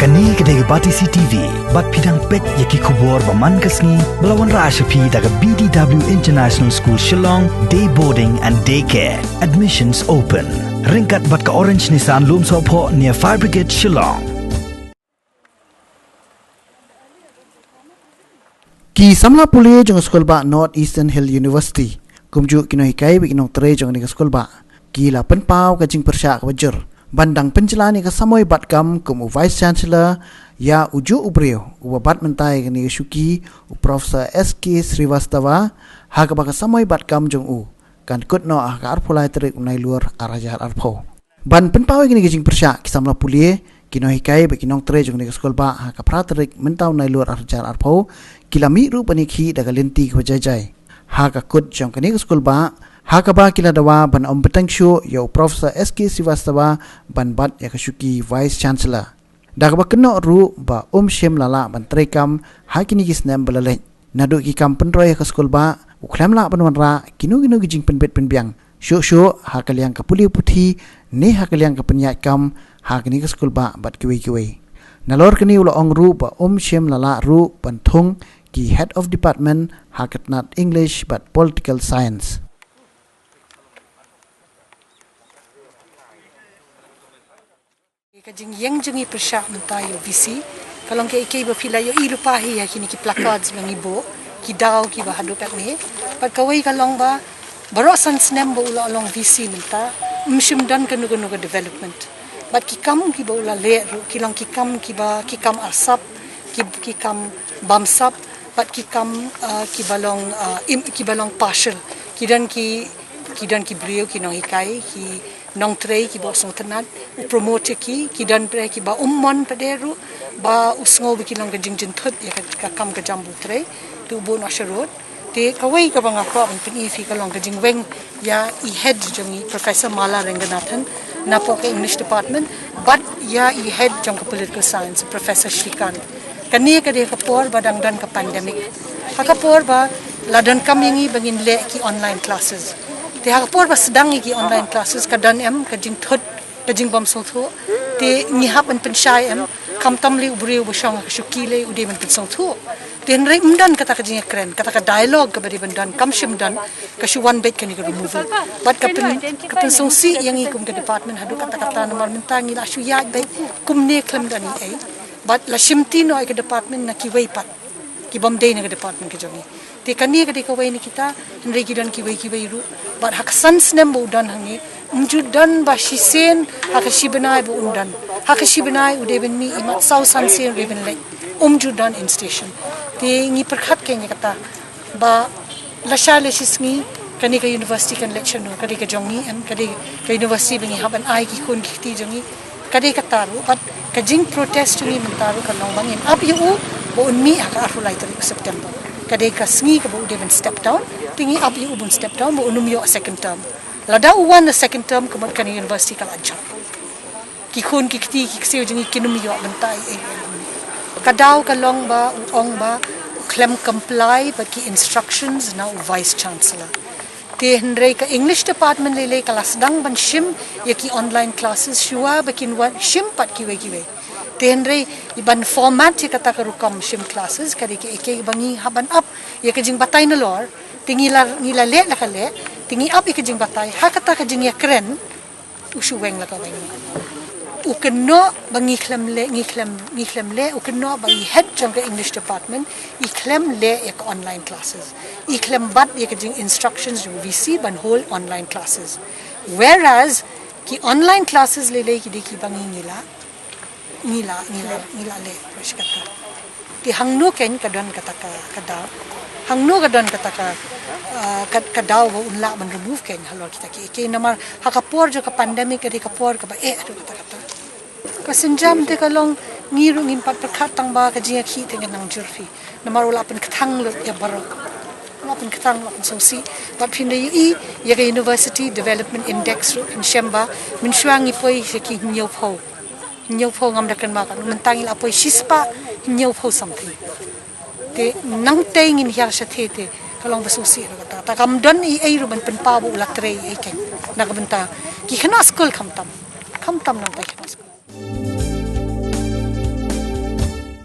Kani kedai bati CTV, bat pidang pet yaki kubur baman kasni, belawan Rashapi daga BDW International School Shillong, day boarding and daycare. Admissions open. Ringkat bat ka Orange Nissan Loom Sopo near Fire Brigade Shillong. Ki samla puli jong sekolah ba North Eastern Hill University. Kumju kino hikai bikinong tere jong ni sekolah ba. Ki la penpau ka jing persyak wajar. Bandang penjelani ka samoy batkam kumu Vice Chancellor ya uju ubreo ubabat mentai kani syuki Profesor SK Srivastava ha ka baka samoy batkam jong u kan kutno ah ka arpulai terik unai luar arajar arpo. Ban penpau kini jing persyak ki samla puli kino hikai bikinong tere jong ni sekolah ba ha ka praterik mentau unai luar arajar arpo kilami ru panikhi daga lenti ko jajai ha ka kut jong kani sekolah ba Hakaba kila dawa ban ompetengshu yo Profesor SK Srivastava ban bat ya kashuki Vice Chancellor. Dagaba keno ru ba shem lala ban trekam hakini kisnem belalek. Nadu ki kam penroy ka skol ba uklam la ban wanra kinu gijing penbet penbiang. Syo hakaliang ka puli puthi ne hakaliang ka penyat kam hakini ka skol ba bat kiwe. Nalor kini ulo ong ru ba shem lala ru ban thung ki Head of Department hakatnat English but Political Science. Kajing yang jengi persyak mentayo visi kalau ke ikei bafila yo ilu pahi ya kini ki placards bang ibo ki daw ki ba hadu kat ni pat kawai kalong ba baro san snem bo ula along visi menta mshim dan kanu development bat ki kam ki ba ula le ru ki long ki kam asap ki kam bamsap bat ki kam ki balong partial ki dan ki brio ki no hikai ki nong trei ki ba song tenat promote ki dan pre ki ba ummon paderu ba usngo bi ki long gajing thut ya ka kam ka jambu trei tu bo no sharot te kawai ka banga ko an pini fi ka long gajing weng ya I head jongi Professor Mala Ranganathan na po ka English department but ya I head jong ka political science Professor Shrikant kani ka de ka por badang dan ka pandemic ha ka por ba ladan kam yangi bangin le ki online classes te hakapor ba sedang igi online classes kadan em kajing thut kajing bam song thu te ngihap an pensyai em kam tamli ubriu bosong shukile ude man pensong thu ten rei mdan kata kajing kren kata ka dialogue ka bari bandan kam shim dan ka shuwan bet kani ka removal but ka pensong si yang ikum ka department hadu kata nomor mentangi la shu ya bet kum ne klem dan ai but la shimti no ka department na ki wei pat ki bam dei na ka department ka jongi te kani ka de ka wei ni kita henry ki dan ki wei ru but hak sans nem bo dan hangi umjudan ba shisen hak shibenai bo undan hak shibenai ude ben mi imat sau san sen reben le umjudan in station te ngi perkhat ke ngi kata ba lasha le shisngi kani ka university kan lecture no kadi ka jongi em kadi ka university bengi haban ai ki kun ki ti jongi kadi ka taru but ka jing protest ni mentaru ka long bangin up you bo unmi hak arulai 3 September kadi ka sngi ka bo ude ben step down tingi up you ubun step down bo unum yo second term lada uwan the second term kemat kan university kala ajar ki khun ki kti ki kseu jingi kinum yo bentai kadau kalong ba ong ba klem comply but ki instructions now Vice Chancellor te henry ka English department lele kala sedang ban shim ya ki online classes shua bakin wan shim pat ki we te henry iban format ya kata ka rukam shim classes kadi ki eke bangi haban up ya ka jing batay na lor ngila le la kale tingi up ikajing batay hakata kajing ya kren usuweng la kaweng ukeno bangi klem le ukeno bangi head jong ka English department I klem le ya online classes I klem bat ya kajing instructions jong VC ban whole online classes whereas ki online classes le ki de ki bangi ngila le proshkata ti hangno ken kadan kata kada hangno kadan kata kadaw ba unla man remove ken halor kita ki namar hakapor jo ka pandemic kadi kapor ka ba adu kata kasenjam te kalong ngiru ngin pat perkhatang ba ka jinga khi tengan nang jurfi namar ula pen kthang lo ya barok ula pen kthang lo so si but pin yi ya ka University Development Index ro kan shamba min shwangi poi ki nyau pho ngam dakan ma kan mentangi la poi shispa nyau pho something te nang tengin hiar sa thete kalong basusi ro ta kam don I ai ro ban pen pa bu la trei ai ken na ka benta ki khana school kham tam nang ta khana